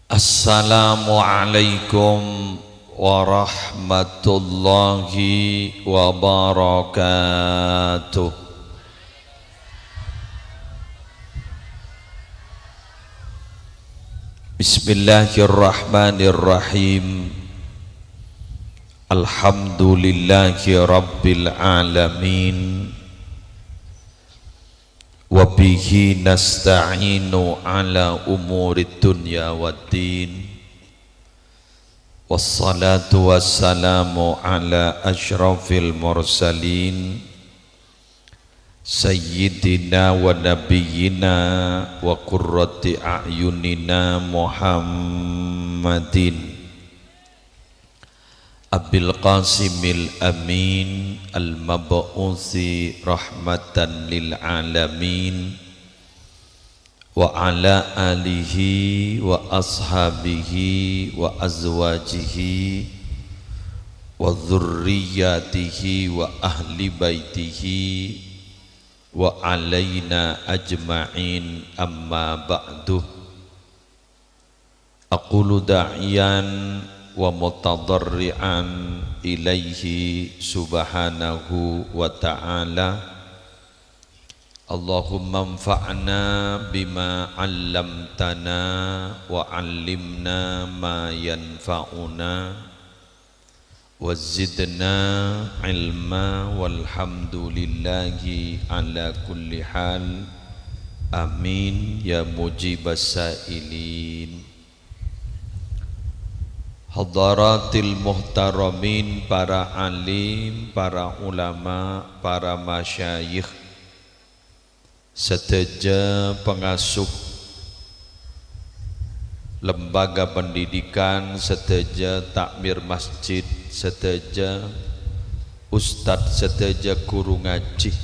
Assalamualaikum warahmatullahi wabarakatuh. Bismillahirrahmanirrahim. Alhamdulillahi rabbil alamin. Wabihi nasta'inu ala umurid dunya waddin. Wassalatu wassalamu ala ashrafil mursalin Sayyidina wa nabiyyina wa qurrati a'yunina Muhammadin Abil Qasimil Amin Al-Mab'uthi rahmatan lil alamin wa ala alihi wa ashabihi wa azwajihi wa dhurriyyatihi wa ahli baitihi wa alaina ajma'in amma ba'du. Aqulu da'iyan wa mutadarri'an ilaihi subhanahu wa ta'ala. Allahumma anfa'na bima 'allamtana wa 'allimna ma yanfa'una wa zidna ilma walhamdulillahi ala kulli hal. Amin ya mujibas sa'ilin. Hadaratil muhtaramin, para alim, para ulama, para masyayikh, seteja pengasuh lembaga pendidikan, seteja takmir masjid, seteja ustadz, seteja guru ngaji,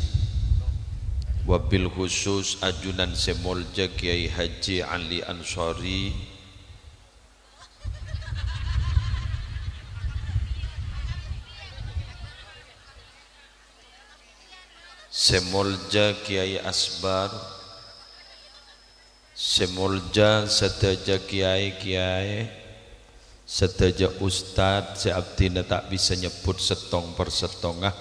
wabil khusus ajunan semolja Kiai Haji Ali Ansori, semolja Kiai Asbar, semolja seteja kiai-kiai, seteja ustad, seabdina tak bisa nyebut setong per setongah,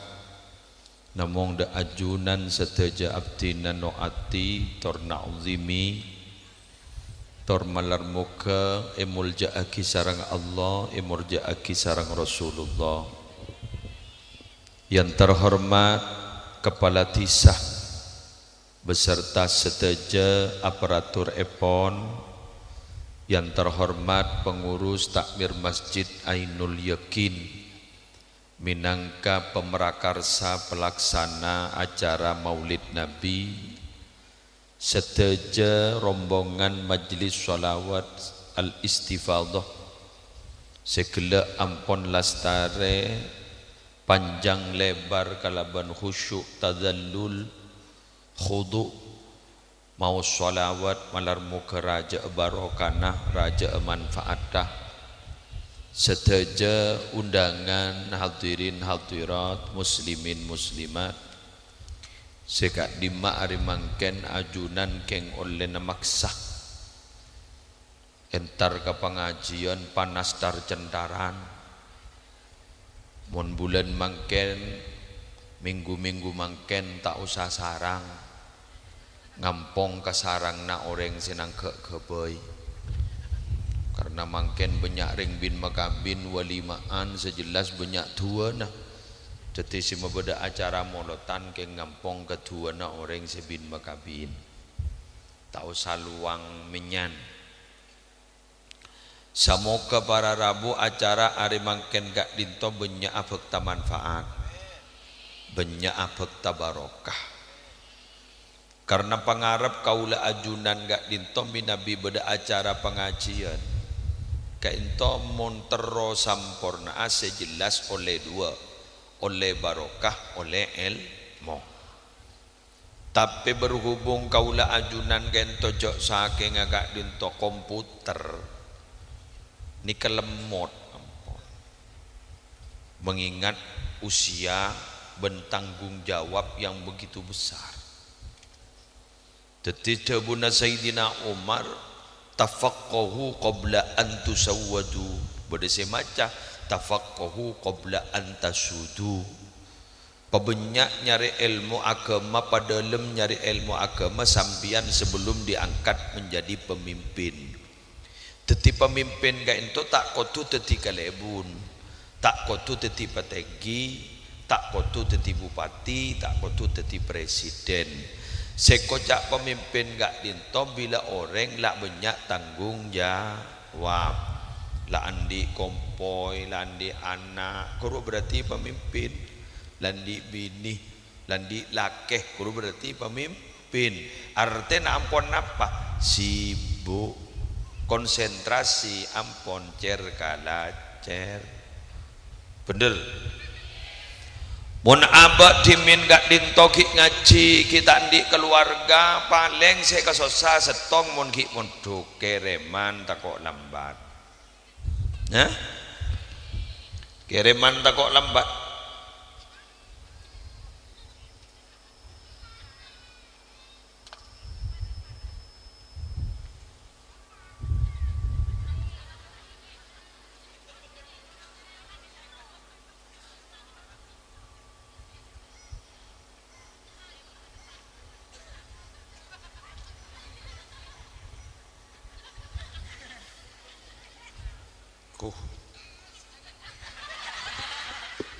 namung da ajunan seteja abdina noati tor na'uzimi tor malar muka emulja aki sarang Allah, emulja aki sarang Rasulullah. Yang terhormat Kepala Tisah beserta seteja aparatur EPON, yang terhormat pengurus takmir Masjid Ainul Yakin minangka pemrakarsa pelaksana acara Maulid Nabi, seteja rombongan Majelis Sholawat Al-Istifadah, segala ampon lastare panjang lebar kalaban khusyuk tadallul khudu mau sholawat malar muka raja barokana, raja manfaatah, seteja undangan hadirin hadirat muslimin muslimat sekak dima arimangken ajunan keng oleh namaksah entar ke pengajian panas tar centaran. Mon bulan mangken, minggu-minggu mangken tak usah sarang, ngampong ke sarang na orang senang ke kebay. Karena mangken banyak ring bin makabin walimaan sejelas banyak tua nah. Jadi si mabeda acara molotan ke ngampong ke tua na orang sebin makabin. Tak usah luang menyan. Samoga para Rabu acara ari mangken gak dinto banyak abekta manfaat, banyak abekta barokah. Karena pangarap kaula ajunan gak dinto minabi beda acara pengajian, kainto montero sampurna sejelas oleh dua, oleh barokah, oleh ilmu. Tapi berhubung kaula ajunan gento jok saking agak dinto komputer ni kelemot ampun. Mengingat usia bertanggung jawab yang begitu besar. Tetija buna Sayyidina Umar tafaqqahu qabla an tusawwadu. Berdese maca tafaqqahu qabla an tasudu. Pebanyak nyari ilmu agama pada dalam nyari ilmu agama sambian sebelum diangkat menjadi pemimpin. Teti pemimpin gak itu tak kotu teti kalebun, tak kotu teti pategi, tak kotu teti bupati, tak kotu teti presiden. Sekocak pemimpin gak dinto bila orang lah banyak tanggung jawab. Lah andi kompoi, lah andi anak, kuru berarti pemimpin. Landi bini, landi lakeh, kuru berarti pemimpin. Artinya ampun apa? Sibuk, konsentrasi, ampun cer kalacer. Bener. Mun abad dimin gak dintoki ngaji kita di keluarga paling saya kesosa setong mun ki mun kereman takok lambat. Ya? Kereman takok lambat.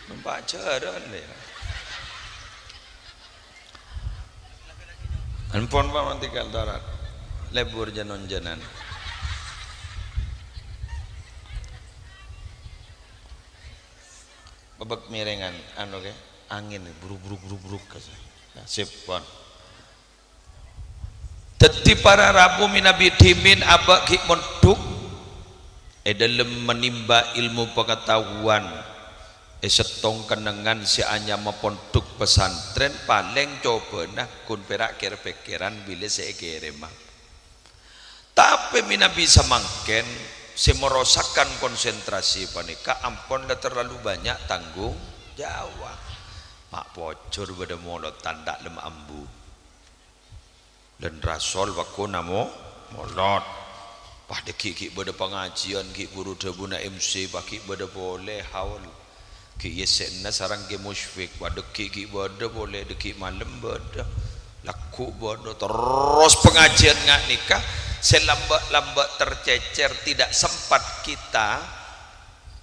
Membaca dan dia. Anpon pa mantikal darat. Lebur janon janan. Babak miringan anu ke angin buruk kasi. Sip pon. Teti para rabu minabi timin abak ki monduk dalam menimba ilmu pengetahuan setong kenangan si anya maponduk pesantren paling coba nah kun perak kira pikiran bila saya kiremah tapi mina bisa mangken si merosakan konsentrasi panika ampun dah terlalu banyak tanggung jawab mak pocor pada molot tanda lem ambu dan rasul waku namo molot pada ki pada pengajian ki guru dabuna MC baki pada boleh haul ki yesena sarang ke musyfik pada ki pada boleh deki malam pada laku pada terus pengajian ngak nikah selambat-lambat tercecer tidak sempat kita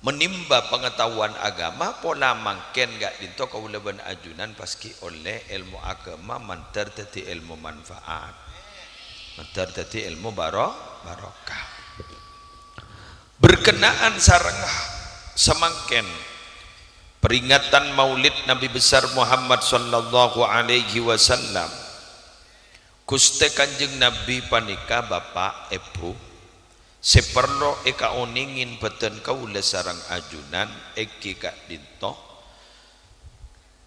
menimba pengetahuan agama pola mangken gak dinto kaula ban ajunan paski oleh ilmu agama mantar tadi ilmu manfaat mantar tadi ilmu barokah berkenaan sareng semangken peringatan maulid Nabi besar Muhammad sallallahu alaihi wasallam Gusti Kanjeng Nabi panika bapak ibu seperlo eka oningin beten kaula sareng ajunan eki kak dinto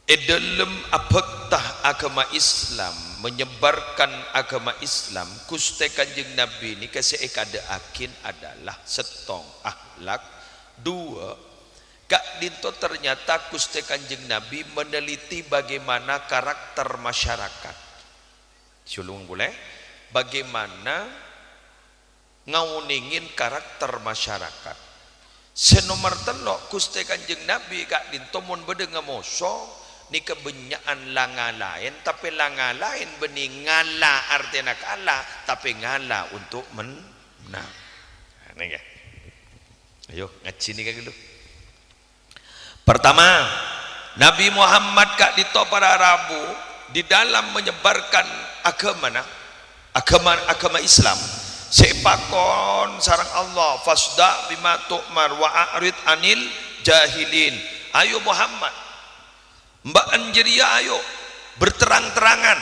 dalam apektah agama Islam menyebarkan agama Islam Gusti Kanjeng Nabi ini kasih ekade akin adalah setong akhlak dua kak dinto ternyata Gusti Kanjeng Nabi meneliti bagaimana karakter masyarakat sulung boleh bagaimana ngauningin karakter masyarakat senomor telok Gusti Kanjeng Nabi kak dinto mun bede ngamoso ni kebenyaan langa lain tapi langa lain bening ngala artinya kalah tapi ngala untuk menang ini ya ayo ngaji nih kayak gitu pertama Nabi Muhammad kak dito para Rabu di dalam menyebarkan agama Islam sepakon sarang Allah fasda bima tu'mar wa a'rid anil jahilin ayo Muhammad Mbak Anjeria ayo berterang-terangan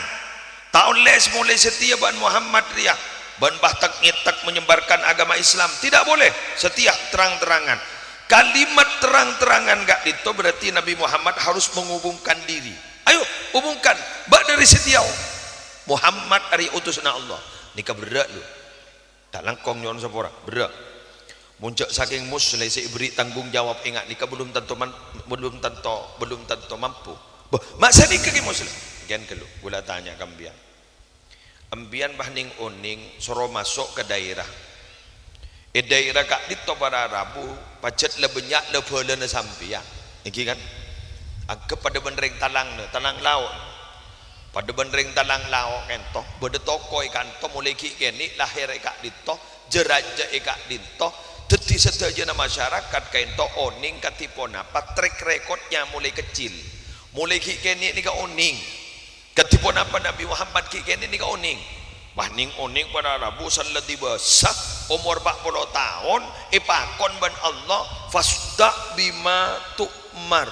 tak oleh mulai setia ban Muhammad ria ban bahtak ngetak menyebarkan agama Islam tidak boleh setia terang-terangan kalimat terang-terangan gak itu berarti Nabi Muhammad harus menghubungkan diri ayo hubungkan mbak dari setia Muhammad ari utusna Allah nika berat lu tak langkong nyon sapora berat muncak saking muslim saya beri tanggung jawab ingat nika belum tentu mampu masa nika ki muslim gen kelu gula tanya kambian ambian bahning oning soro masuk ke daerah daerah kak dito para rabu pacet lebenyak lebeulana sampian iki kan kepada benreng talang laut pada benreng talang laut kento bede toko kanto mulai ki kene lahir kak dito jeraja kak dito teti setajana masyarakat kento oning katipona track recordnya mulai kecil mulai ki kene ni ka oning katipona apa Nabi Muhammad ki kene ni ka oning bahning oning pada rabu sallati basah umur 40 tahun ipakon ban Allah fasda bima tu'mar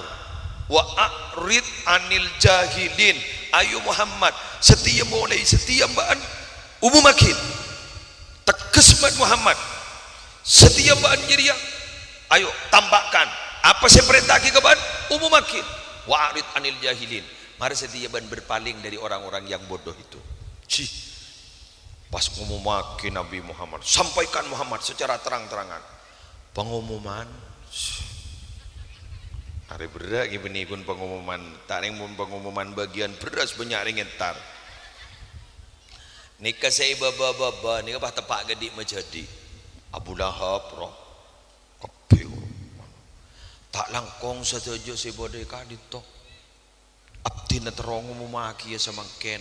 wa a'rid anil jahilin ayo Muhammad setia mulai setia baan makin tegas ban Muhammad setia baan jadi ayo tambahkan apa saya perintah ke ban makin wa a'rid anil jahilin mari setia ban berpaling dari orang-orang yang bodoh itu pas ngumumakin Nabi Muhammad sampaikan Muhammad secara terang-terangan pengumuman hari berat gini pun pengumuman tak pun pengumuman bagian beras banyak ringetar nikah saya baba nikah bah tepak gedik menjadi Abu Lahab roh kepil tak langkong setuju si bodai kadito abdina terong ngumumaki ya samangken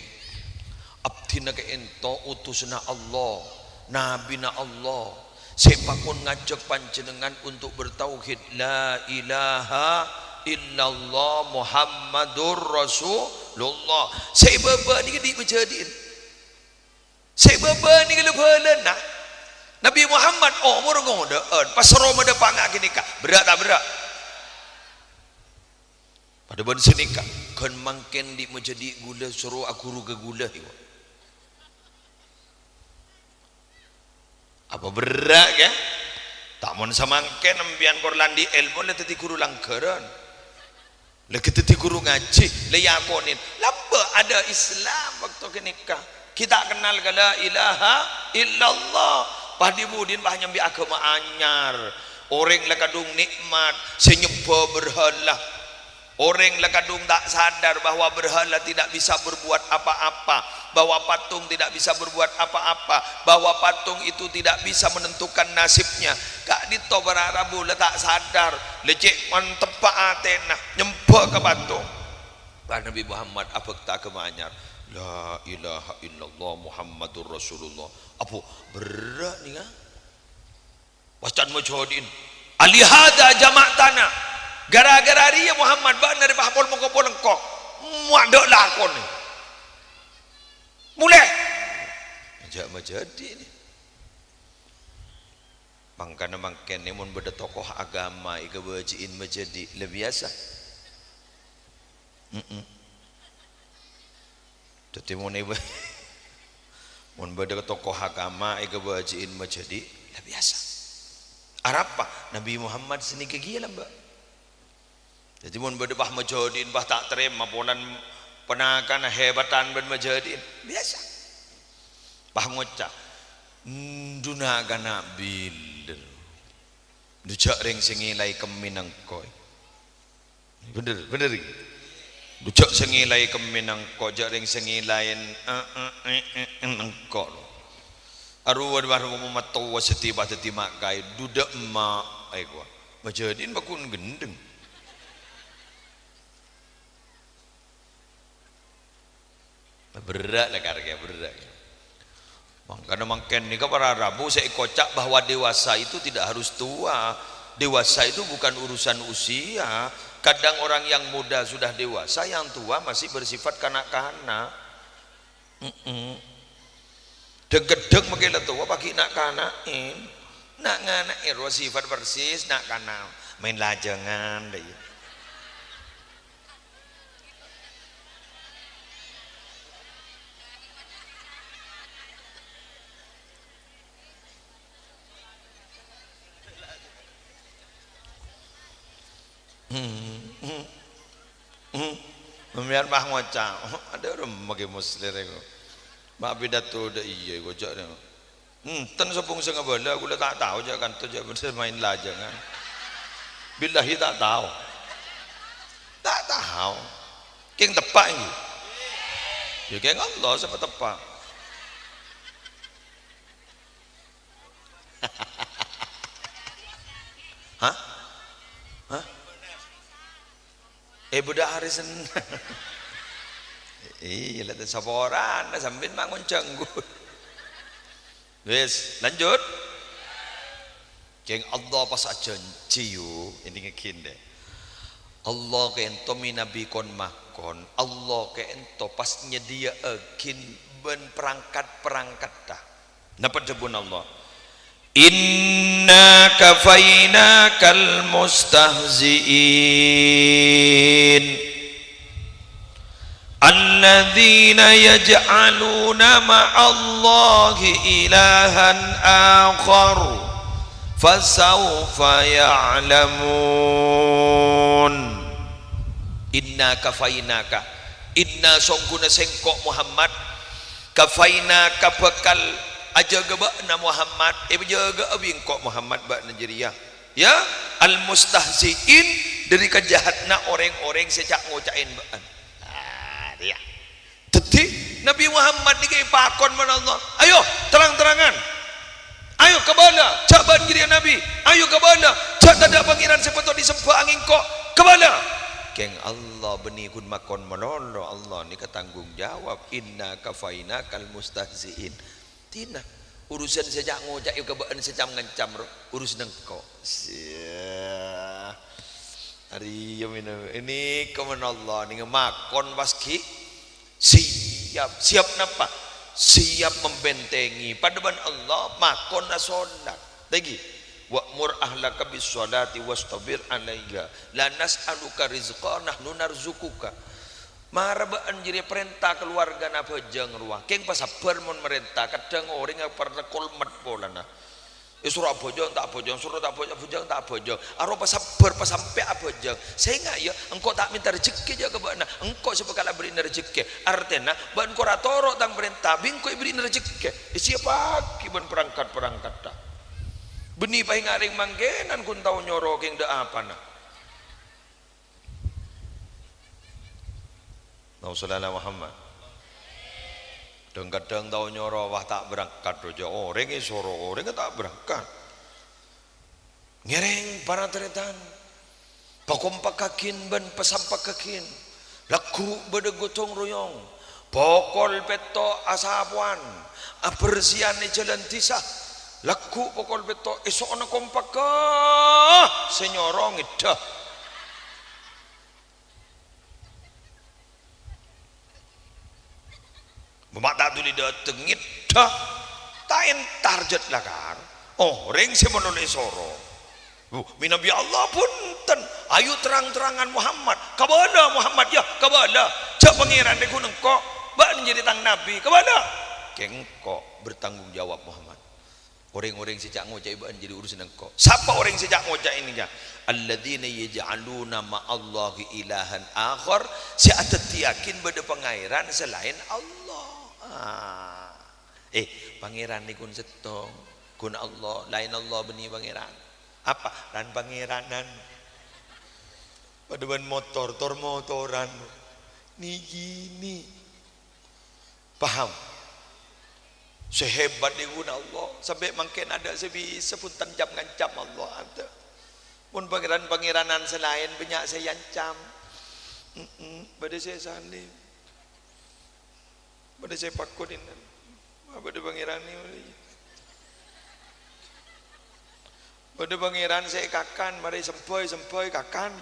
abdina ke ento utusna Allah nabina Allah sepakun ngajak panjenengan untuk bertauhid la ilaha illallah Muhammadur Rasulullah sebaba ni di berjadiin sebaba ni lebalan nah Nabi Muhammad umur ngodeun pas Ramadan pangak gini kak berat tak berat pada ban senika kan mangken di menjadi gula suruh aku ruga gula iwa apa berat ya tak mau samangken ambian korlan di ilmu le teti guru langgaran le teti guru ngaji le yakonin lamba ada Islam waktu kenikah kita kenal la ilaha illallah padi mudin bah nyambi agama anyar orang le kadung nikmat senyeba berhala orang le kadung tak sadar bahwa berhala tidak bisa berbuat apa-apa bahwa patung tidak bisa berbuat apa-apa bahwa patung itu tidak bisa menentukan nasibnya kak dito berarabu letak sadar lecek mantep atena nyembah ke patung pak Nabi Muhammad apa tak kemanyar la ilaha illallah Muhammadur Rasulullah apa berat ni kan wacan mujahidin alihada jamak tanah gara-gara dia Muhammad bak dari bahpol mengkopol engkau muadok lakon ni mulai ajak menjadi ni mangkana mangken ni mun beda tokoh agama ika bajiin menjadi lebih biasa jadi mun beda tokoh agama ika bajiin menjadi lebih biasa arapa Nabi Muhammad seni kegiatan mbak jadi mun beda bah mujahidin bah tak terima ponan penakan hebatan ben mujahidin biasa bah ngocak dunaga nabil dujak ring singilai keminang koy bener dujak singilai keminang koy jak ring singilain engko aruwa baru memato wasati batati makai dudak ma ai gua mujahidin bakun gendeng berat lah karya berat karena mungkin ni para Rabu saya kocak bahwa dewasa itu tidak harus tua dewasa itu bukan urusan usia kadang orang yang muda sudah dewasa yang tua masih bersifat kanak-kanak degedeg makin tua pakai nak kanakin nak nganakin sifat persis nak kanal main lajangan deh Membiar bah ngocak ada orang bagi muslim itu mak pidato dah iya gojak dia ten sepung setengah bala aku dah tak tahu je kan tu je main lajangan billahi tak tahu keng tepak ni ya keng Allah siapa tepak hah budak Harisen iya lah saporan sambil bangun canggut wes lanjut keng Allah pas janji yo ini ngekin deh Allah ke ento minabi kon makon Allah ke ento pas nyedia akin ben perangkat dah dapat jebun Allah inna kafainakal mustahziin alladzina yaj'aluna ma'allahi ilahan akhar fasawfa ya'lamun inna kafainaka inna songkuna sengkok Muhammad kafainaka bekal aja gebakna Muhammad jaga abingkok Muhammad bak Najriyah ya al mustahziin dari kejahatna orang-orang secak ngocain baan dia tadi Nabi Muhammad dikai pakon mana Allah ayo terang-terangan ayo ke bala cak ban kiri Nabi ayo ke bala cak tak pangeran sepatut disembah angin kok ke bala keng Allah beni kun makon menolong Allah ni ketanggung jawab inna kafainakal mustahziin tina urusan sejak ngojak yuk kebaan secam ngancam urus nengko hari ini kemen Allah ni makon paski siap napa siap membentengi padaban Allah makon nasolat lagi wa'mur ahlaka bis sholati wastabir alaiha la nas'aluka rizqa nahnu narzukuka marabaan jadi perintah keluarga na bajang ruah keng pasabar mon merintah kadang orang yang pernah kolmat pola na surah bojong tak bojong surah tak bojong tak bojong aro pasabar pasampai bojong sehingga ya engkau tak minta rezeki jaga bana engkau sebekala beri rezeki artinya ban koratoro tang perintah bingko beri rezeki siapa kiban perangkat dah benih paling ngaring manggenan kun tau nyoro keng da apa na Nabi Muhammad kadang tahu nyoro wah tak berangkat roja orang ini soro orang tak berangkat ngereng para teretan pakompak kakin ben pesampak kakin laku bede gotong royong pokol peto asapuan apersian ni jalan tisah laku pokol peto esok na kompak ka senyorong idah Memata tu lidah tengit dah, tain target lah kan. Oh, ring si menoleh soro. Minabi Allah pun ten, ayu terang-terangan Muhammad. Kabala Muhammad ya, kabala. Cak pangeran de gunung kok, bak menjadi tang Nabi. Kabala. Kengkok bertanggung jawab Muhammad. Orang-orang sejak ngojak ibaan jadi urusan engkau. Siapa orang sejak ngojak ini ya? Alladzina yaj'aluna ma'allahi ilahan akhar. Si atat yakin pada pengairan selain Allah. Pangeran ni kun setong kun Allah lain Allah beni pangeran apa dan pangeranan pada ban motor motoran ni gini paham sehebat ni kun Allah sampai mungkin ada sebisa pun tancap ngancam Allah ada pun pangeranan selain banyak saya ancam pada saya salim pada saya pakutin pada pangeran ni pada pangeran saya kakan mari sempai kakan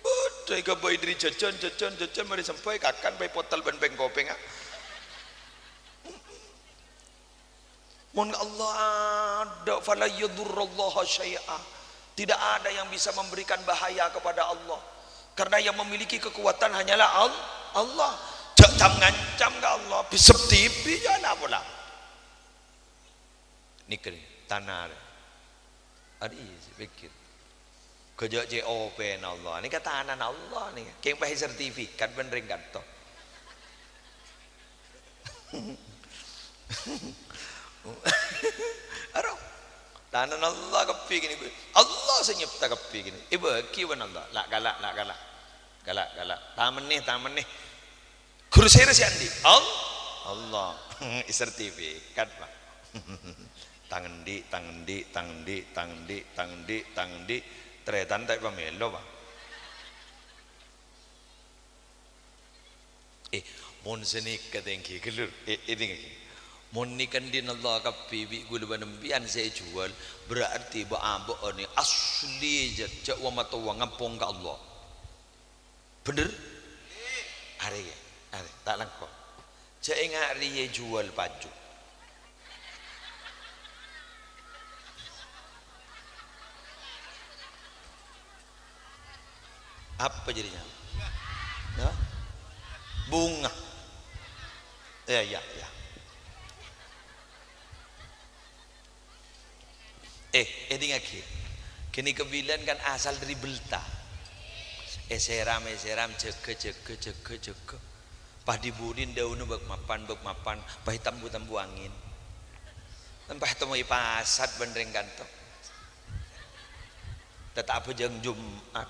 betul ke boy diri jajan mari sempai kakan pai potal ban pengkopeng mun Allah ada fala yadurrallaha syai'a tidak ada yang bisa memberikan bahaya kepada Allah karena yang memiliki kekuatan hanyalah Allah jam ngancam ke Allah bisep TV ya nak pula ni kering tanah ada pikir kerja JOP Allah ni kata anak Allah ni keng pakai sertifikat benerin kantor Aro tanan Allah kepi gini Allah senyipta kepi gini ibu kiwan Allah lak galak galak tamen nih kursi si andi Allah sertifikat pak tangan di tretan tak pamelo pak mon senik katengki kelur ini mon nikan din Allah kapi bi gulu banembian saya jual berarti baabo ni asli jat wa matawa ngampung ka Allah bener are tak langkau cak ingat dia jual baju apa jadinya ya? Bunga ya ini kini kebilan kan asal dari belta seram ceke padi budin daun bek mapan pah tambu angin tempah temui pasat bendreng kantong tetap jeng Jumat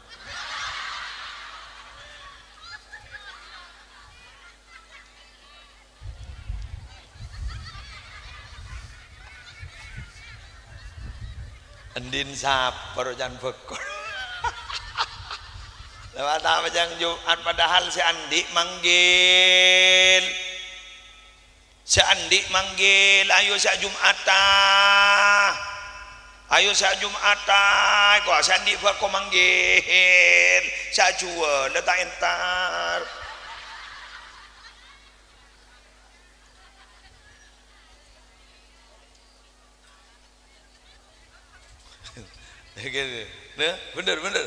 endin saper jan bekor lewat apa jang Jumat padahal si Andi manggil ayo sa Jumata kok si Andi kok manggil sa jual letak entar bener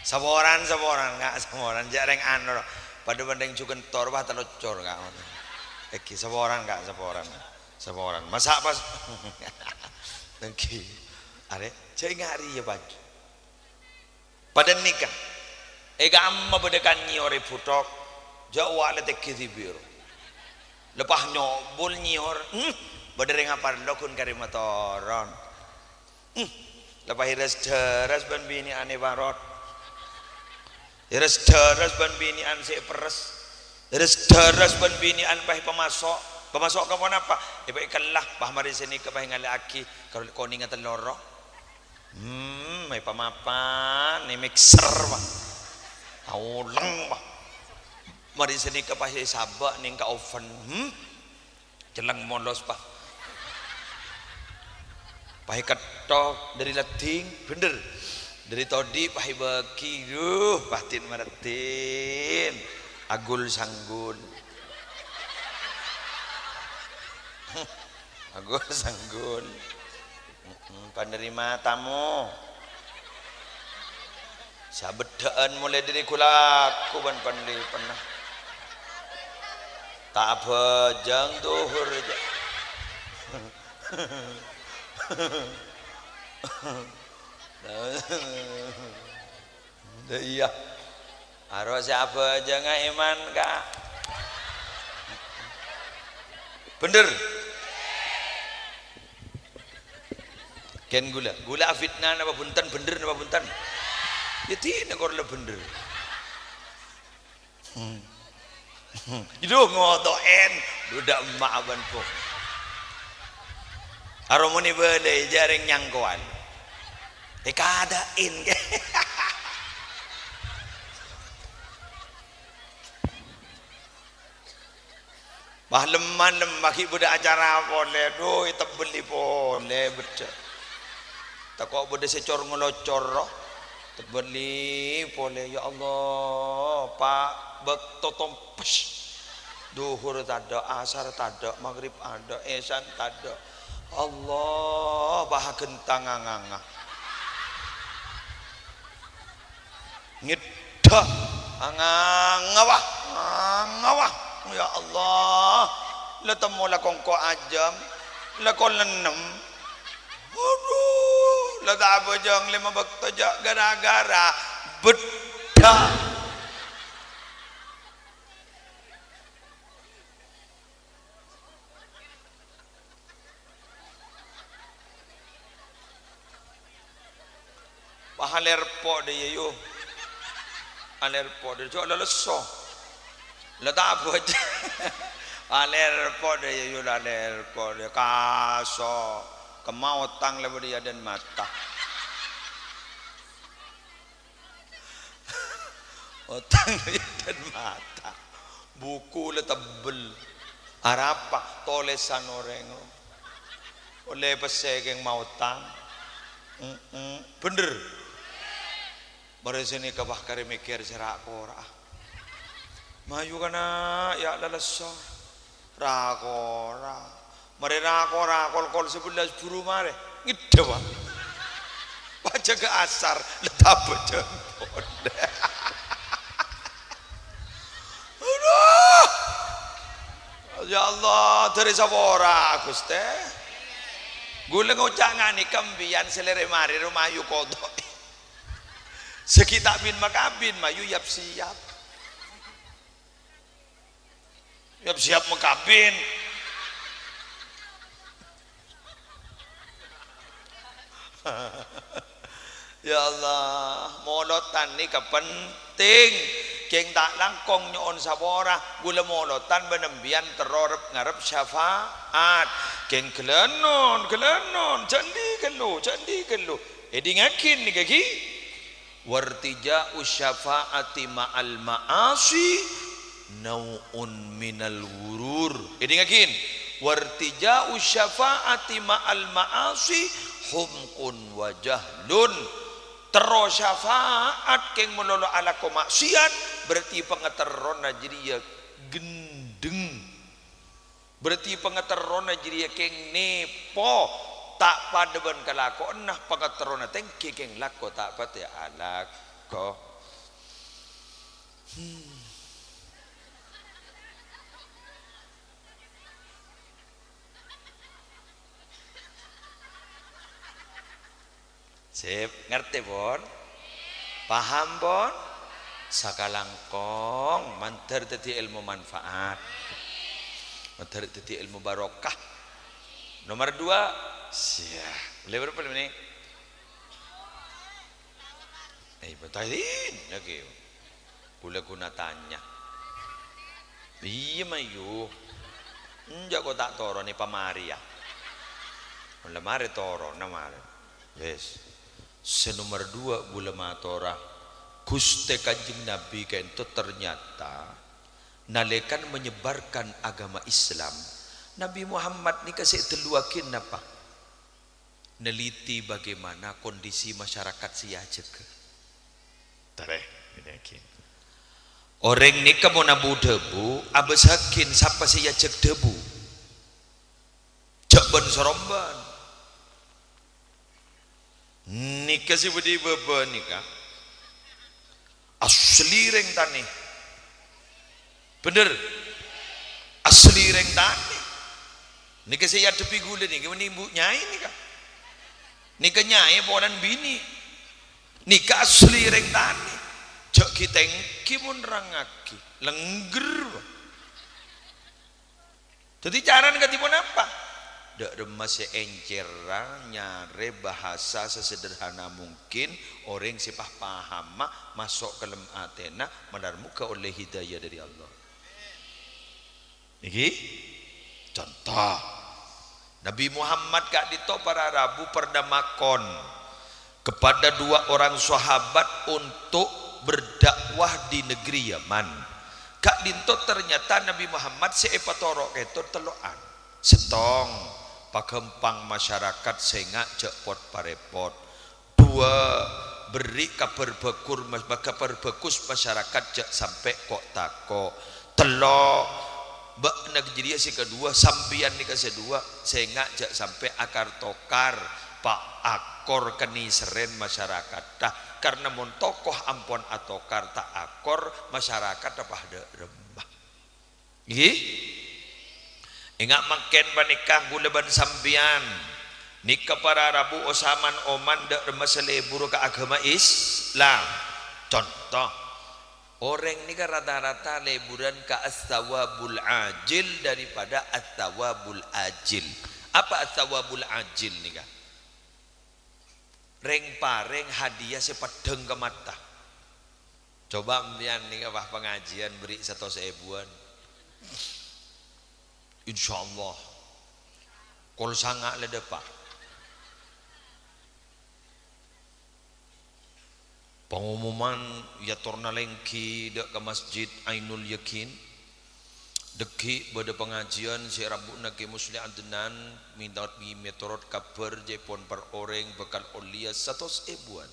saboran nggak saboran jarang anor pada bandeng cuken tor bah telocor nggak saboran masak pas nengki are cai ngari ya baju pada nikah gamma bedekan nyiore putok jawa le tekki biru lepah nyobul nyior bedereng apa lokun kari motoron lepas hiras deras ban bini ane barot hiras deras ban bini an si peres hiras deras ban bini an pah pemasok kamu apa iba ikallah bah mari sini ke pah ngalaki kalau kau ni ngatan loro mai pamapan ni mixer bah aulang bah mari sini ke pah sabak ni ka oven jelang molos bah pahi ketok dari lating bener dari todi pahi baki batin maratin agul sanggul penerima tamu sabedaan mulai dari kulaku ban pandai pernah tak bejang duhur aja iya harus siapa jangan iman kak bener ken gula fitnah apa buntan bener apa buntan ya tina korla bener itu ngotoen udah emak aban po harmoni bade jaring nyangkuan kadain bah leman bagi budak acara boleh doi tebeli boleh betul tak kok budak secor ngelocor tebeli boleh ya Allah pak beto tompes duhur tada asar tada maghrib ada esan tada Allah bah gentang nganga ngida ngawah ya Allah la temu la kongko ajam la kolenem aduh la tak bojong lima bakto jak gara-gara bedah pahaler po de yo aler po de jo leso la ta po aler po de yo aler po de kaso kemau tang le dia dan mata otang dan mata buku le tebel arapa tolesan orang oleh pesegeng mau tang bener mari sini kabah kare mikir serak ora mayu kana ya lalasa rakora mari rakora kol 11 buru mare ngidewa baca ke asar letap jempol aduh ya Allah dari sabora Gusti gula ngucangani kembian selere mari rumah yu kodok sekitar bin makabin mayu yap siap makabin ya Allah molotan ni kepenting keng tak langkong nyon sabora gula molotan benembian terorep ngarep syafaat keng kelenon candi kelu edi ngakin ni kaki wartija usyafaati ma'al ma'asi nau'un minal wurur edi ngakin wartija usyafaati ma'al ma'asi humqun wajahlun terus syafaat keng melolo ala ko maksiat berarti pengeterona jadi ya gendeng berarti pengeterona jadi ya keng nepo tak padeban kalako nah pengeterona tengki keng lako tak pati alako sip ngerti bon paham bon sakalangkong mantar tadi ilmu manfaat mantar tadi ilmu barokah nomor 2 siap boleh berapa ini betalin lagi boleh guna tanya iya mayu enggak kok tak toro nih pamari ya lemari toro namanya yes senomor 2 bula matora Gusti Kanjeng Nabi kento ternyata nalekan menyebarkan agama Islam Nabi Muhammad ni kasih teluakin apa neliti bagaimana kondisi masyarakat siya jega tareh yakin orang ni kamu nabu debu abesakin siapa siya jeg debu jaban soromban nikah si budi beba nikah asli reng tani bener asli reng tani nikah si ada pigule nikah menimbu nyai nikah nyai ponan bini nikah asli reng tani jok kita kimun rangaki lengger jadi cara ngatipun apa dak masih enceran nyare bahasa sesederhana mungkin orang sipah paham masuk ke lem atena menarmuka oleh hidayah dari Allah ini contoh Nabi Muhammad kak dito para Rabu perdamakon kepada 2 orang sahabat untuk berdakwah di negeri Yaman kak dito ternyata Nabi Muhammad seepatorok itu teloan setong pakempang masyarakat sehingga cepot parepot 2 beri kabar bekus masyarakat cek sampai kok tako telo bak negeri si kedua sampian ni kedua sehingga cek sampai akar tokar pak akor keni seren masyarakat dah karena mon tokoh ampon atokar tak akor masyarakat apa ada rembah ingat makin panikah gulaban sambian nikah para Rabu osaman oman dak remasale buru ke agama Islam contoh orang nikah rata-rata leburan ke as-thawabul ajil daripada as-thawabul ajil apa as-thawabul ajil nikah Reng pareng hadiah sepadeng ke mata. Coba mbian nih apa pengajian beri 100.000-an. Insyaallah. Kol sanga le depak. Pengumuman ya torna lengki dek ke masjid Ainul Yakin. Deki pada pengajian si Rabu Naki Musli Adnan minta meteorot kabar Jepun per orang bekal olia 100.000-an.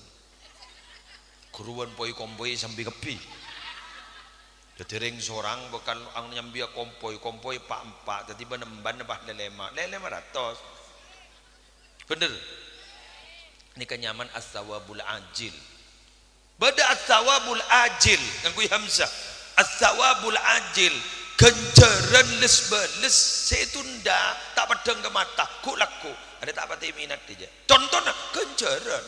Kuruan poi kompoi sambil kepi. Detering seorang bekal ang nyambia kompoi pak tadi benemban bah lelema 500. Bener. Ini kenyaman as-sawabul ajil. Bada as-sawabul ajil nganggo hamzah. As-sawabul ajil. Genjaran les setunda tak pedang ke mata ku laku ada tak pati minat dia contohnya genjaran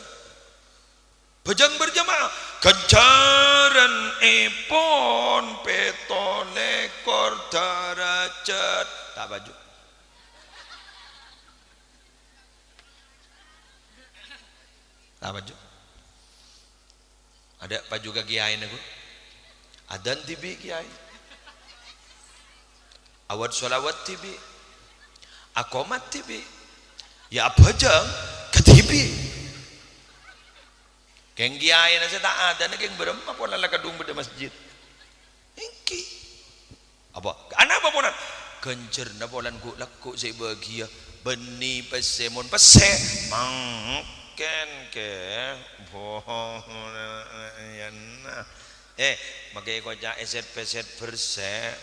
bejang berjamaah genjaran epon petolekor darajat tak baju ada baju ke kiai aku adan tibi kiai awad sholawat tibi akomat tibi ya apa jang ketibi keng kiai nasi tak ada nak keng berem apa lala kadung beda masjid engki apa anak apa ponan kencer na polan ku laku saya bahagia beni pesemon pese mangken ke bohong ya nah makai kocak eset peset berse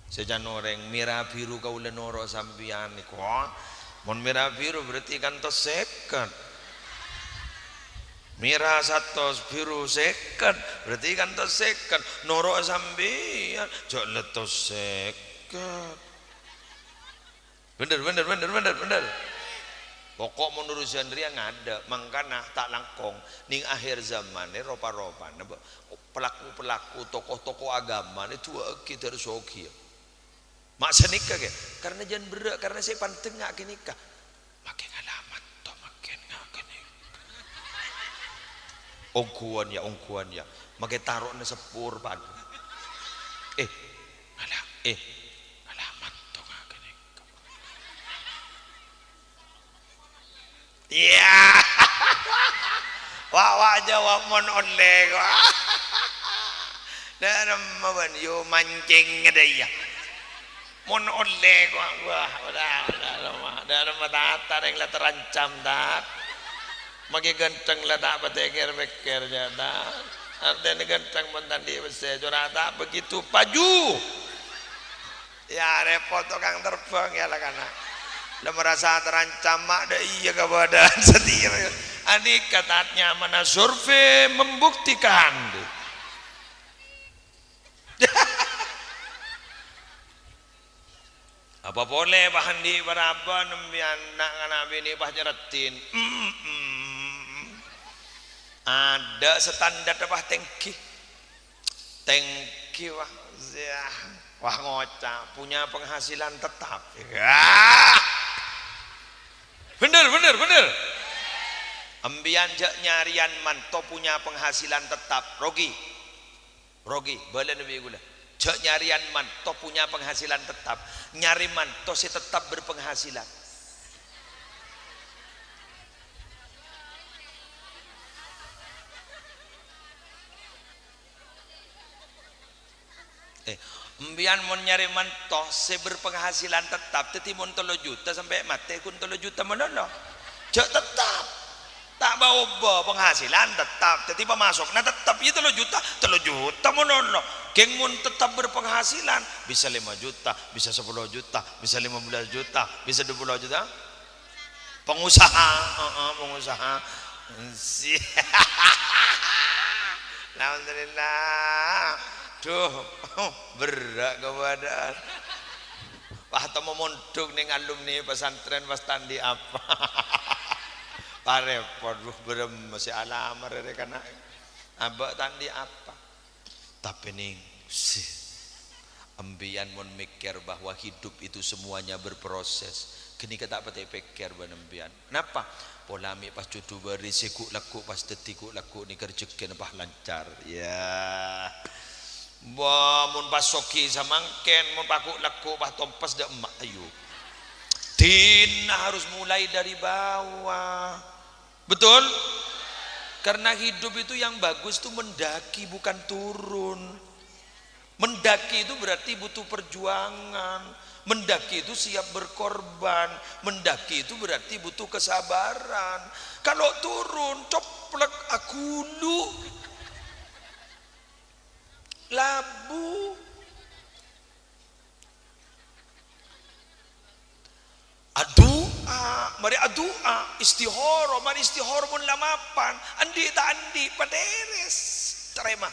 sejan orang merah biru kau lenoro sampian ni kok mon merah biru berarti kan to second merah satu biru second berarti kan to second noro sampian jok leto second bener pokok menurut Zandria ngada mangkana tak langkong ning akhir zaman ni ropa-ropa pelaku tokoh-tokoh agama ni tua kita harus oki maksa nikah ke karena jangan berak karena saya panteng ngak nikah makin alamat to makin ngak nikah ongkuan ya makin taruh na sepur padu alamat to ngak nikah iya wak jawab mon oleh dan mawan yo mancing ada ya mon oleh kok wah udah mata yang lah terancam dah magi ganteng lah tak beteker dah artinya ganteng mentan di besi jurata begitu paju ya repot tukang terbang ya lah karena lah merasa terancam mak dah iya kebadan setir adik katanya mana survei membuktikan apa boleh bahan di berapa nembian nak nabi ni bah jeratin ada standar apa tengki wah ngocak punya penghasilan tetap bener ambian jak nyarian manto punya penghasilan tetap rogi boleh nabi gula jak nyarian manto punya penghasilan tetap nyari manto si tetap berpenghasilan mbian mon nyari manto si berpenghasilan tetap teti mon 3 juta sampai mati kun 3 juta menolong jak tetap tak bawa penghasilan tetap teti pemasok nah tetap itu 3 juta menolong geng mun tetap berpenghasilan bisa 5 juta bisa 10 juta bisa 15 juta bisa 20 juta pengusaha alhamdulillah duh berat kebadan wah temu mondok ning alumni pesantren Mas Tandi apa parepot berem masih alamar kan abak Tandi apa tapi ning ambian mon mikir bahwa hidup itu semuanya berproses Kini kata apa pikir benembian. Kenapa? Polami pas cutu beri sikuk laku pas detikuk laku ni kerjekin apa lancar. Ya. Mun pas soki samangken mun pakuk laku pas tompas dak emak ayu. Dina harus mulai dari bawah. Betul? Karena hidup itu yang bagus itu mendaki bukan turun. Mendaki itu berarti butuh perjuangan. Mendaki itu siap berkorban. Mendaki itu berarti butuh kesabaran. Kalau turun coplek akulu labu. Adua, mari adua, istihoro, mari istihoro mun lamapan, andi tak andi paderes, terima.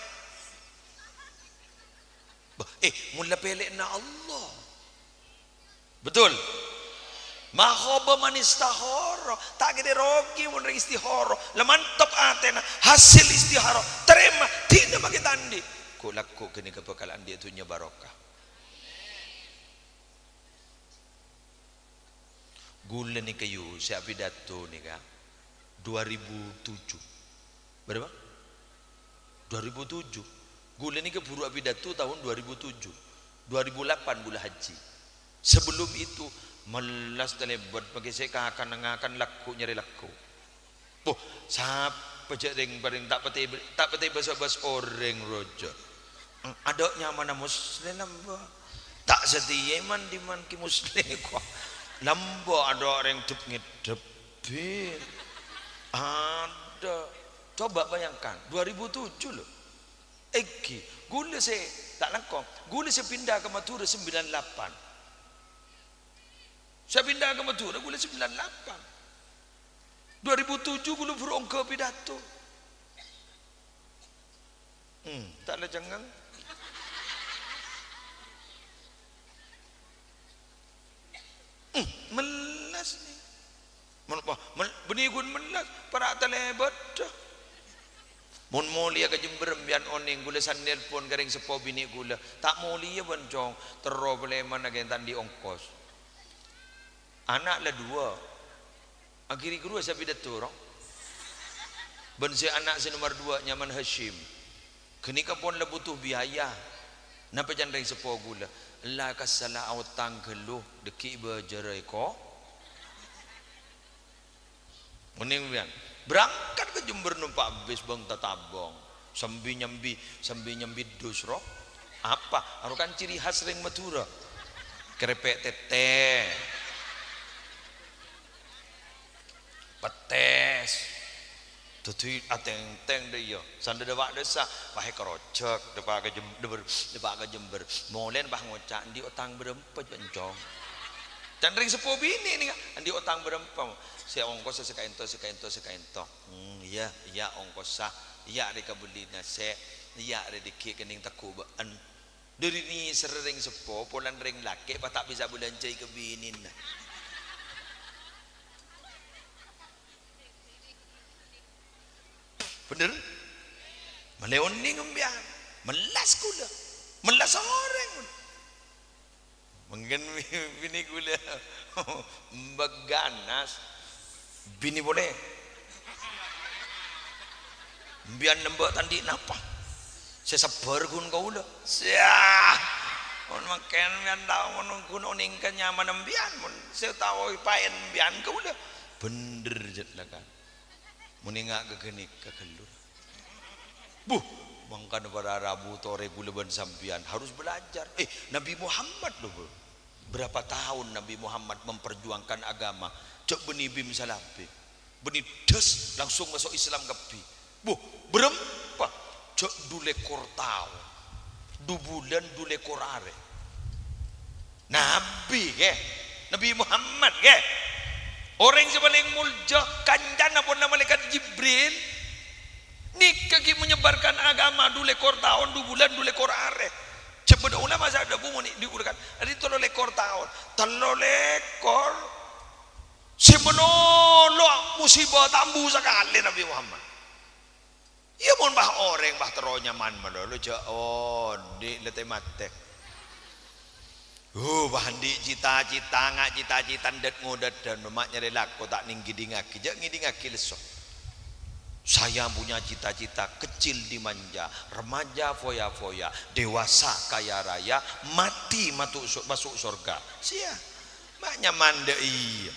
Mun lapelek na Allah, betul. Mahoba man istihoro, tak gede rogi mun istihoro, lamantap atena hasil istihoro, terima, tidak bagi tandi. Kulaku kini kebakalan dia tunya barokah. Gula ni kayu saya pidato ni kak 2007 berapa 2007 gula ni keburu pidato tahun 2007 2008 bulan haji sebelum itu melas telebat bagi saya akan laku nyari laku siapa jering paling tak peti bahasa orang rojo ada nyaman muslim tak setia man di man ki muslim kok lambo ada orang dep ngedepin ada coba bayangkan 2007 loh gula saya tak langkong gula saya pindah ke Madura 98 saya pindah ke Madura gula 98 2007 gula berongke pidato tak ada jangan melas ni benigun melas para telebat mun mulia ke Jember bian oning gula sandel pun garing sepo bini gula tak mulia bencong tero beleman agen tandi ongkos anak lah dua akhiri kedua saya pidato ben si anak si nomor dua nyaman Hashim kini kapon lah butuh biaya napa jangan ring sepo gula la kasala autang geluh deki berjerai ko mening bian berangkat ke Jember numpak bis bang tatabong sambil nyambi dusro apa arukan ciri khas ring Madura kerepek tete petes tutu ateng-teng deh yo sanda dewak desa pakai kerocek depa ke Jember molen bah ngocak di otang berempat bencong dan ring sepo bini ni di otang berempat si ongkos sekaento iya ongkos iya reka beli nase iya rediki kening taku baan dari ni sering sepo polan ring laki apa tak bisa bulan cai ke binin bener meleoni ngembian melas gula melas orang mungkin bini gula beganas bini boleh biar nembak tandi napa saya sabar gun kau udah siah on makan biar tahu menunggu noningkan nyaman nembian mun saya tahu paen bian kau udah bener jet lah kan meningak ke genik ke kelur mangkan para Rabu tore gula ban sampian harus belajar Nabi Muhammad loh berapa tahun Nabi Muhammad memperjuangkan agama cek benih bim salapi benih des langsung masuk Islam kepi berempat cek dule kortau 2 bulan dule korare Nabi Muhammad orang yang paling mulja kanjana pun nama malaikat Jibril nikah menyebarkan agama dule kor tahun 2 bulan dule kor are cepet ulama saya ada bumuni diurutkan ada 3 lekor tahun 3 lekor si menolong musibah tambu sekali Nabi Muhammad iya pun bah orang bah teronya man melulu di letih mate Bandi cita-cita ngak cita-cita ndet ngodet dan memak nyari laku tak ninggidingaki jak ngidingaki lesok. Saya punya cita-cita kecil dimanja, remaja foya-foya, dewasa kaya raya, mati masuk surga. Sia, maknya mande iya.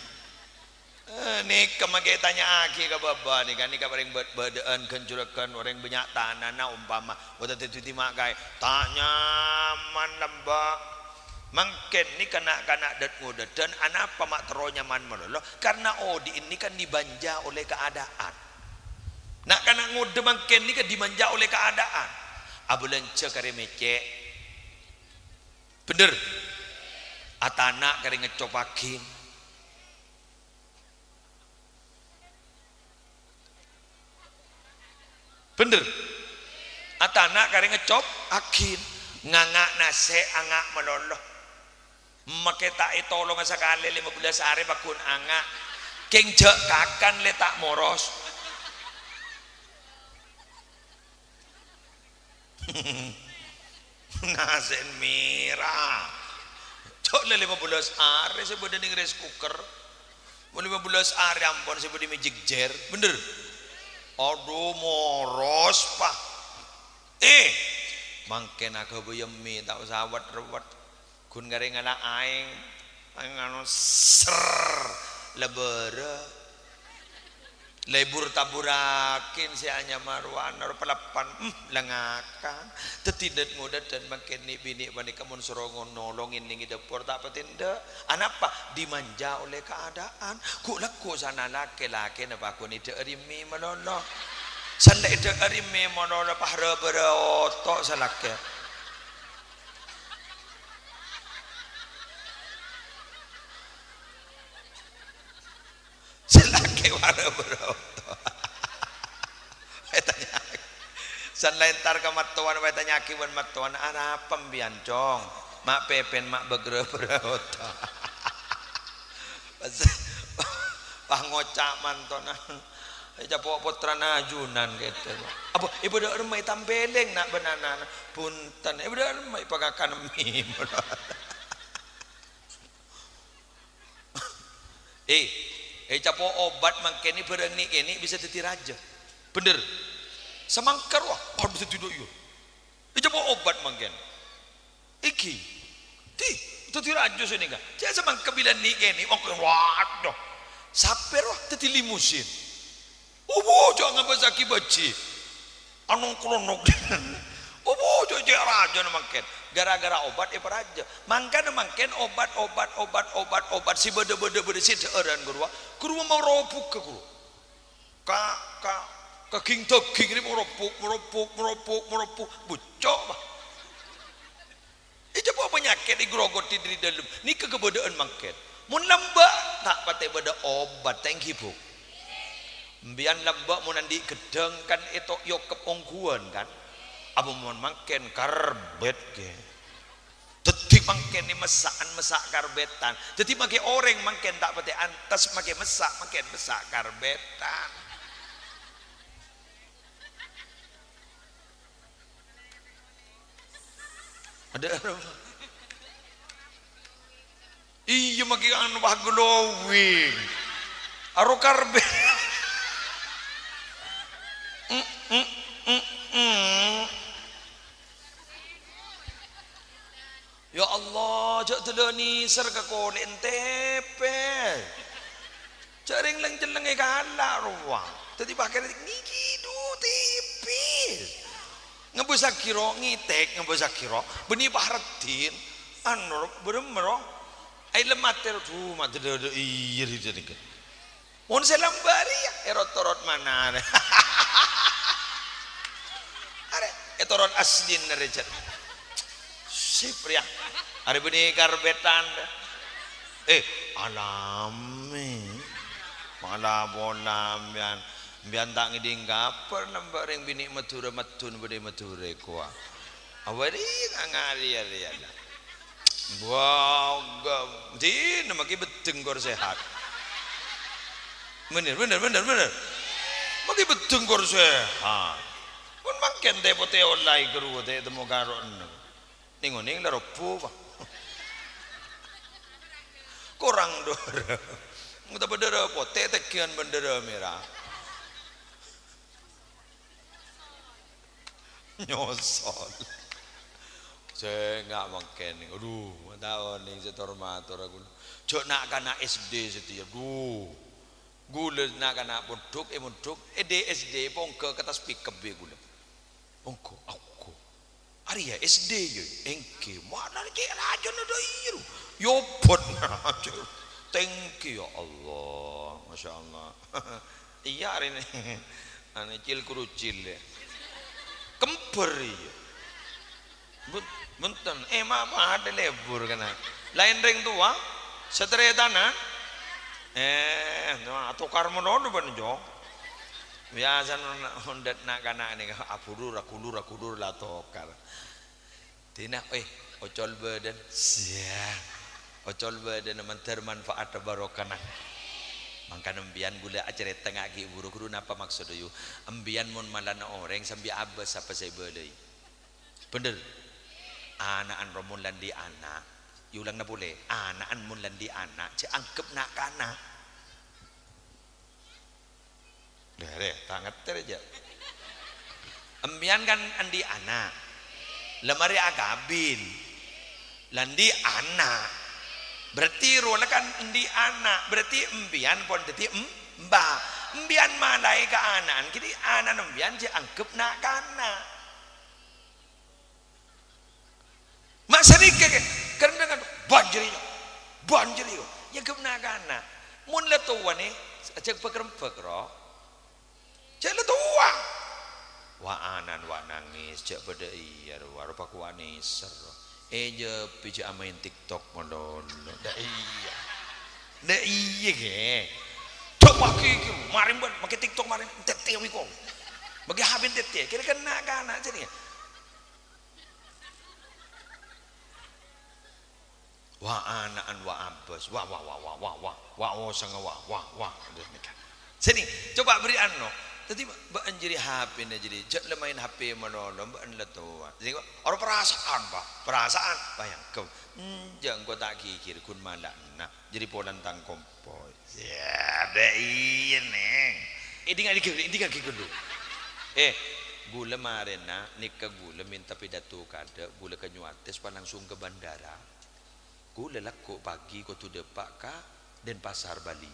Nih kemakai tanya aki ke baba nih kan nih kabaring bedaan kencurakan orang banyak tanah na umpama buat itu makai tak nyaman lembak mungkin nih kena dat muda dan anak pamak tero nyaman meloloh karena di ini kan dibanja oleh keadaan nak kena ngude mungkin nih kan dimanja oleh keadaan abulan cekare mece bener atana kare ngecopakin bener atana kare ngecop akin ngangak nase angak meloloh make tak tolong sekali 15 hari bakun angak keng jek kakan letak moros nasen mira cok 15 hari sebeda ning rice cooker 15 hari ampun sebeda magic jar bener aduh moros pak mangken aku buyemi tak usah wat-wat kun garing anak aing anu ser lebere lebur taburakin si anya marwan pelapan lengakan tetidet muda dan makin ni bini bani kamun surongon nolongin ning dapur tak petinda anak pak dimanja oleh keadaan ku laku sana laki-laki napa ku ni derimi melolo sanda derimi melolo pahra berotok salake salake pahra berotok tanya san lentar ke matuan we tanya kiwan matuan ana pembiancong mak pepen mak begre berotok pah ngocak mantonan japok putra najunan gitu apa ibu dak remai tampeleng nak benana punten ibu dak remai pagakan mi japok obat mangkeni bareng ni ini bisa dadi raja bener semangkar wah bisa tidur yo japok obat mangken iki ti dadi raja sini enggak jangan semangka bilan ni ini waduh saper wah dadi limusin jangan besaki baci anu klonok jangan raja mangken gara-gara obat raja mangkan mangken obat si beda si deuran guru mau ropuk ke guru ka king ini meropuk bucok bah itu apa penyakit digrogoti di dalam ni kegebodaan mangken mun lembak tak pakai beda obat thank you bu mbian lembak mun andi gedeng kan itu yo kepongguan kan apa mun mangken karbet ke dadi mangken ni mesak karbetan jadi make orang mangken tak pete antas make mesak mangken mesak karbetan ada iya make anu bah glowing aro karbet ya Allah jak teloni serga kone entepe jaring leng jelenge kala ruang dadi pakai niki du tipis ngebusak kiro ngitek ngebusak kiro beni pahretin anu bener ai lemater tu mate de iya di mun selambari ya erot-erot mana are etorot aslin rejet sip ya hari beni karbetan alami malah bonam bian tak ngiding kaper nambah ring bini mature matun bede mature kuah awari ngari ya wow di nama ki beteng gor sehat bener maki beteng gor sehat pun mangken te pote olai guru te temu karon ningoning la ropo kurang dora kita bendera putih tekian bendera merah nyosol saya nggak makan aduh tahu nih setormator aku jok nak kana SD setia aduh gula nak kana muduk SD pongke kata speak be gula pongko aku ari ya SD yo engke mana ki rajon do iru yo pot thank you ya Allah masya Allah iya hari ini ane cil kurucil ya kemper ya benten mama ada lebur kena lain ring tua setelah tanah tukar monodo banjo biasa hondet nak kana ni akulur la tokar tina ocol badan sia ocol badan mantar manfaat barokana mangkan embian gula acara tengah ki buru-buru napa maksud you embian mun malana orang sambil abas apa saya belai bener anaan romun landi anak yulang na boleh anaan mun landi anak angkep nak kana deh tangat aja embian kan andi anak lemari agabin landi anak berarti rola kan andi anak berarti embian pon dadi mbah embian malai ke anaan kini anan embian angkep nak kana mak sedikit karena kan banjir ya kena kana mun la tuwa ni cek pekrem-pekro cek la tuwa wa anan wa nangis cek pada iya rupa ku anis je pija main TikTok mondon da iya ge coba ki marin ban make TikTok marin tete mi ko bagi habin tete kira kena kana jadi wa anaan wa abbas wa sanga wa sini coba beri anno tadi mbak anjiri HP na jadi jak lemain HP manono mbak an latuwa jadi orang perasaan bayang kau jang kau tak kikir kun malakna jadi polan tang kompoi ya ada ini tinggal kikir dulu gula marena nikah gula minta pidato kada gula kenyuates langsung ke bandara gula laku pagi kau tu depak ka Denpasar Bali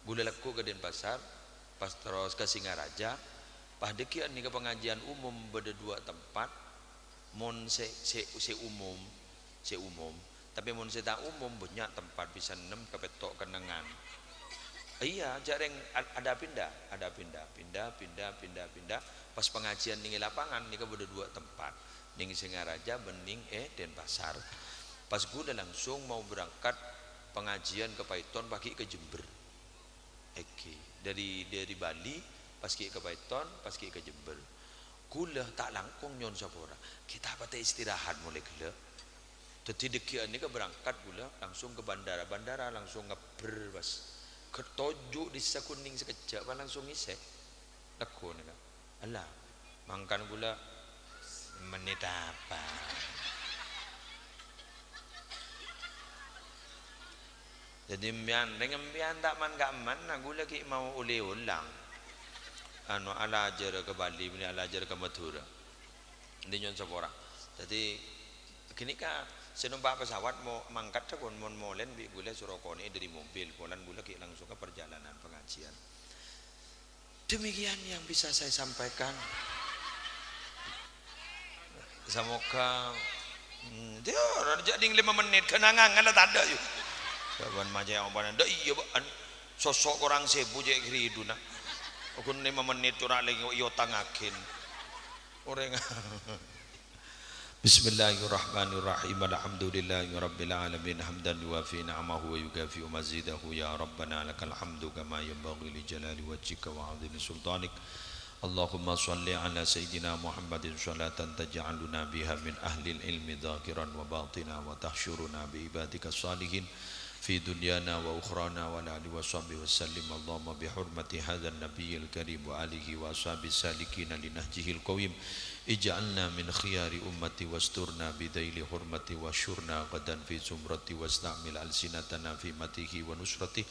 gula laku ke Denpasar pas terus ke Singaraja pas dekian ni ke pengajian umum beda dua tempat mon se umum tapi mon se tak umum banyak tempat bisa 6 ke petok kenangan iya jarang ada pindah pas pengajian ning lapangan ni ke beda dua tempat ning Singaraja bening Denpasar pas gula langsung mau berangkat pengajian ke Paiton pagi ke Jember dari Bali pas ke Paiton pas ke Jember gula tak langkung nyon sapora kita patah istirahat mulai gula jadi dekian ni ke berangkat gula langsung ke bandara langsung ngeber pas ketujuh di Kuning sekejap langsung isek laku ni kan alah mangkan gula menit apa jadi dengan mbian tak man gak man aku lagi mau uli ulang anu ala ajar ke Bali ini ala ajar ke Madura ini nyon sepora jadi kini ka senumpak pesawat mau mangkat pun mau molen bi gula surokone dari mobil polan gula ki langsung ke perjalanan pengajian demikian yang bisa saya sampaikan semoga dia jadi 5 menit kenangan ada tanda yuk kawan macam yang mana dah iya ban sosok orang sebu je keriduna aku 5 menit curah lagi yo tangakin orang Bismillahirrahmanirrahim alhamdulillahirabbil alamin hamdan yuwafi ni'amahu wa yukafi mazidahu ya rabbana lakal hamdu kama yanbaghi li jalali wajhika wa 'azimi sultanik Allahumma salli ala sayyidina Muhammadin salatan taj'aluna biha min ahli ilmi dhakiran wa batina wa tahsyuruna bi ibadika salihin في دنيانا وأخرانا وعلى آله وصحبه وسلم اللهم بحرمة هذا النبي الكريم وآله وأصحابه السالكين لنهجه القويم اجعلنا من خيار أمتي واسترنا بذيل حرمتي واشرنا غدا في زمرتي واستعمل ألسنتنا في مته ونصرته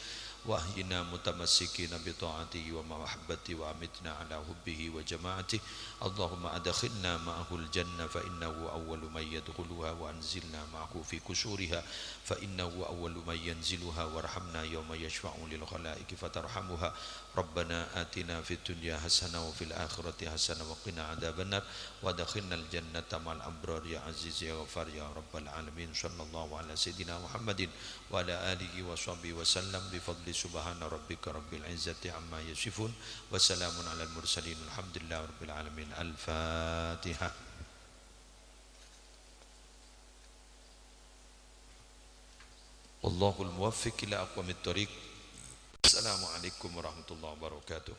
واهينا متمسكين بطاعته ومحبته وأمتنا على حبه وجماعته اللهم أدخلنا معه الجنة فإنه أول من يدخلها وأنزلنا معه في كسورها فإنه أول من ينزلها وارحمنا يوم يشفع للخلائق فترحمها ربنا آتنا في الدنيا حسنة وفي الآخرة حسنة وقنا عذاب النار وادخلنا الجنة مع الأبرار يا عزيز يا غفار يا رب العالمين صلى الله على سيدنا محمد وعلى آله وصحبه وسلم بفضل سبحان ربك رب العزة عما يصفون وسلام على المرسلين الحمد لله رب العالمين الفاتحة. والله الموفق إلى أقوم الطريق. السلام عليكم ورحمة الله وبركاته.